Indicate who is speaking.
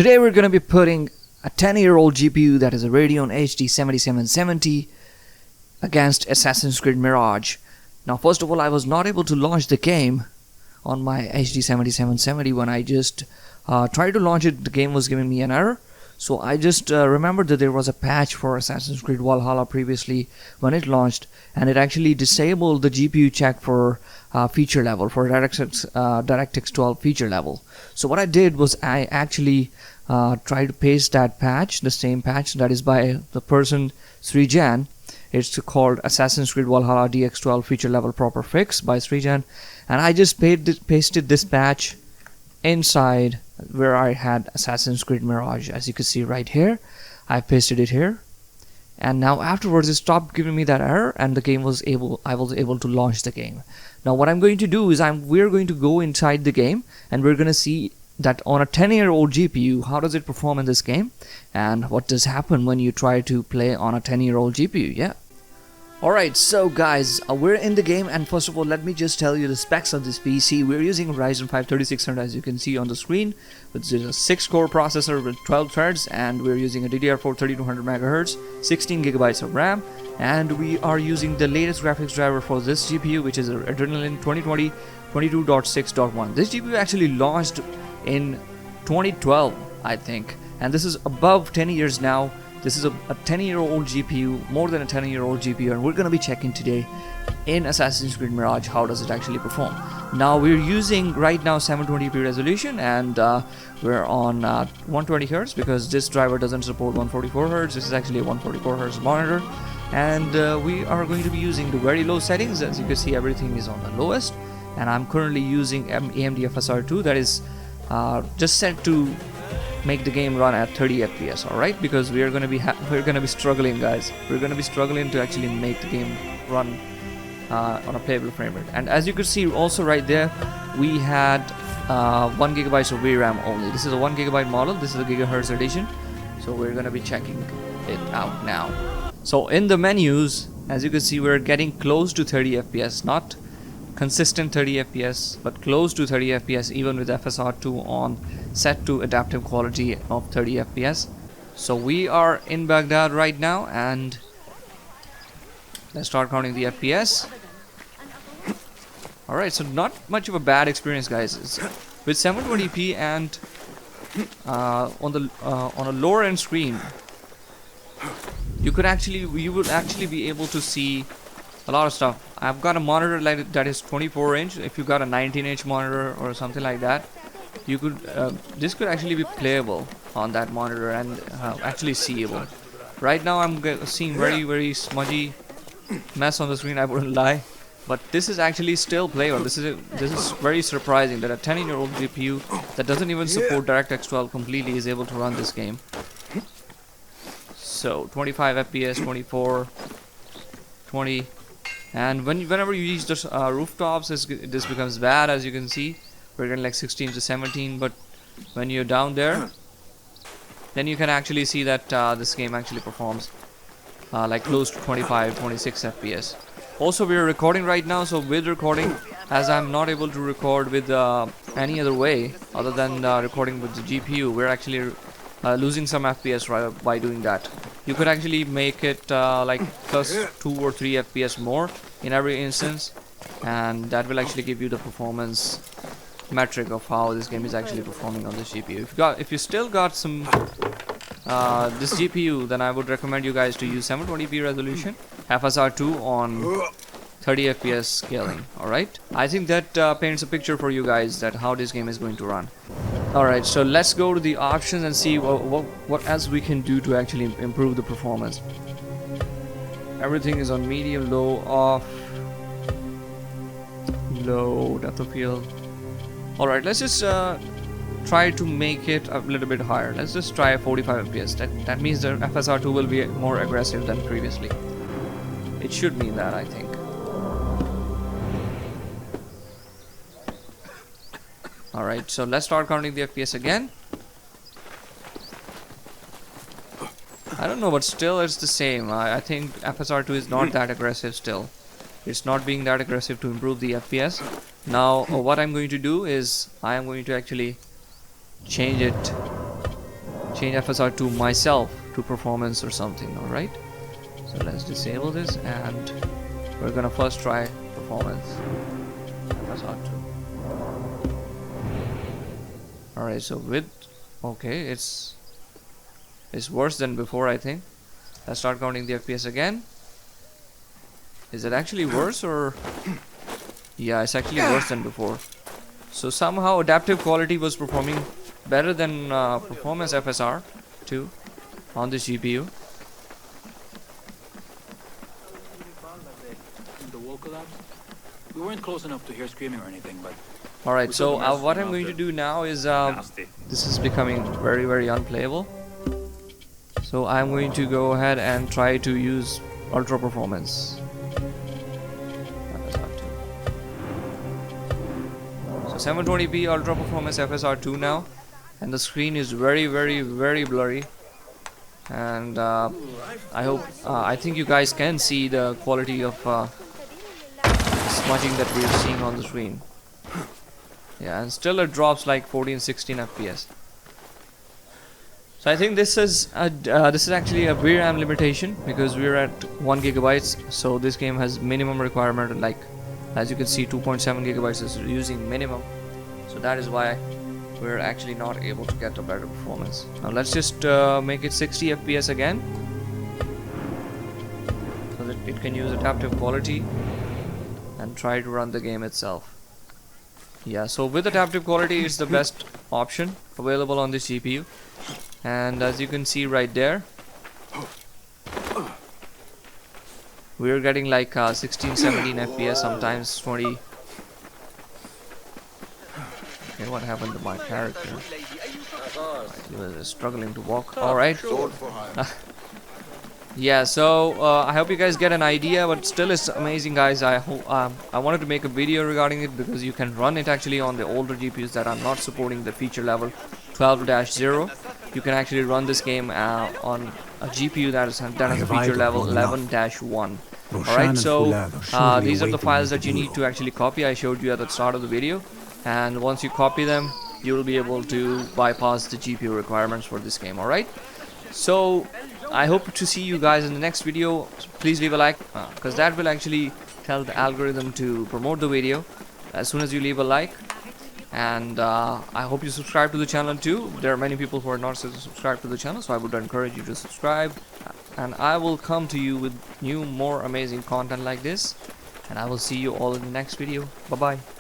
Speaker 1: Today we're going to be putting a 10-year-old GPU, that is a Radeon HD 7770, against Assassin Creed Mirage. Now first of all, I was not able to launch the game on my HD 7770. When I just tried to launch it, the game was giving me an error. So I just remembered that there was a patch for Assassin's Creed Valhalla previously when it launched, and it actually disabled the GPU check for feature level, for DirectX 12 feature level. So what I did was I actually tried to paste that patch, the same patch that is by the person Srijan. It's called Assassin's Creed Valhalla DX12 feature level proper fix by Srijan, and I just pasted this patch inside where I had Assassin's Creed Mirage. As you can see right here, I pasted it here, and now afterwards it stopped giving me that error, and the game was I was able to launch the game. Now what I'm going to do is we're going to go inside the game, and we're going to see that on a 10-year-old GPU, how does it perform in this game, and what does happen when you try to play on a 10-year-old GPU. Yeah. Alright, so guys, we're in the game, and first of all, let me just tell you the specs of this PC. We're using Ryzen 5 3600, as you can see on the screen, which is a 6-core processor with 12 threads, and we're using a DDR4 3200 MHz, 16GB of RAM, and we are using the latest graphics driver for this GPU, which is Adrenalin 2020 22.6.1. This GPU actually launched in 2012, I think, and this is above 10 years now. This is a 10-year-old GPU, more than a 10-year-old GPU, and we're going to be checking today in Assassin's Creed Mirage how does it actually perform. Now we're using right now 720p resolution, and we're on 120Hz because this driver doesn't support 144Hz. This is actually a 144Hz monitor, and we are going to be using the very low settings. As you can see, everything is on the lowest, and I'm currently using AMD FSR2, that is just set to make the game run at 30 FPS. Alright, because we're gonna be struggling, guys. We're gonna be struggling to actually make the game run on a playable frame rate. And as you could see also right there, we had 1GB of VRAM only. This is a 1GB model. This is the GHZ Edition. So we're gonna be checking it out now. So in the menus, as you can see, we're getting close to 30 FPS, not consistent 30 FPS, but close to 30 FPS even with FSR2 on, set to adaptive quality of 30 FPS. So we are in Baghdad right now, and let's start counting the FPS. Alright, so not much of a bad experience, guys. With 720p and on a lower end screen, you would actually be able to see a lot of stuff. I've got a monitor like that is 24-inch. If you got a 19-inch monitor or something like that, you could this could actually be playable on that monitor and actually seeable. Right now I'm seeing very smudgy mess on the screen, I wouldn't lie, but this is actually still playable. This is very surprising that a 10-year-old GPU that doesn't even support DirectX 12 completely is able to run this game. So 25 FPS, 24, 20, and whenever you reach the rooftops, this becomes bad. As you can see, we're getting like 16 to 17, but when you're down there, then you can actually see that this game actually performs like close to 25, 26 FPS. Also, we're recording right now, so with recording, as I'm not able to record with any other way other than recording with the GPU, we're actually losing some FPS by doing that. You could actually make it like plus 2 or 3 FPS more in every instance, and that will actually give you the performance metric of how this game is actually performing on this GPU. If you still got some this GPU, then I would recommend you guys to use 720p resolution, FSR2 on 30 FPS scaling. Alright, I think that paints a picture for you guys that how this game is going to run. Alright, so let's go to the options and see what else we can do to actually improve the performance. Everything is on medium, low, off, low, depth of field. Alright, let's just try to make it a little bit higher. Let's just try 45 FPS. That means the FSR2 will be more aggressive than previously. It should mean that, I think. Alright, so let's start counting the FPS again. I don't know, but still it's the same. I think FSR2 is not that aggressive still. It's not being that aggressive to improve the FPS. Now what I'm going to do is I am going to actually change it change FSR2 myself to performance or something. Alright, so let's disable this and we're gonna first try performance FSR2. Alright, so with okay, it's worse than before, I think. Let's start counting the FPS again. Is it actually worse or yeah, it's actually worse than before. So somehow adaptive quality was performing better than performance FSR2 on this GPU.
Speaker 2: We weren't close enough to hear screaming or anything, but
Speaker 1: alright, so what I'm going to do now is this is becoming very, very unplayable. So I'm going to go ahead and try to use ultra performance. So 720p ultra performance FSR2 now, and the screen is very, very, very blurry. And I think you guys can see the quality of smudging that we're seeing on the screen. Yeah, and still it drops like 14-16 FPS. So I think this is actually a VRAM limitation because we're at 1 GB. So this game has minimum requirement, like as you can see 2.7 GB is using minimum. So that is why we're actually not able to get a better performance. Now let's just make it 60 FPS again, so that it can use adaptive quality and try to run the game itself. Yeah, so with adaptive quality it's the best option available on this GPU, and as you can see right there, we're getting like 16-17 FPS, sometimes 20. Okay, what happened to my character? He was struggling to walk. Alright. Yeah, so I hope you guys get an idea, but still it's amazing, guys. I wanted to make a video regarding it because you can run it actually on the older GPUs that are not supporting the feature level 12-0. You can actually run this game on a GPU that has a feature level 11-1. Alright, so these are the files that you need to actually copy. I showed you at the start of the video, and once you copy them you will be able to bypass the GPU requirements for this game. Alright, so I hope to see you guys in the next video. Please leave a like, because that will actually tell the algorithm to promote the video as soon as you leave a like. And I hope you subscribe to the channel too. There are many people who are not subscribed to the channel, so I would encourage you to subscribe, and I will come to you with new, more amazing content like this, and I will see you all in the next video. Bye bye.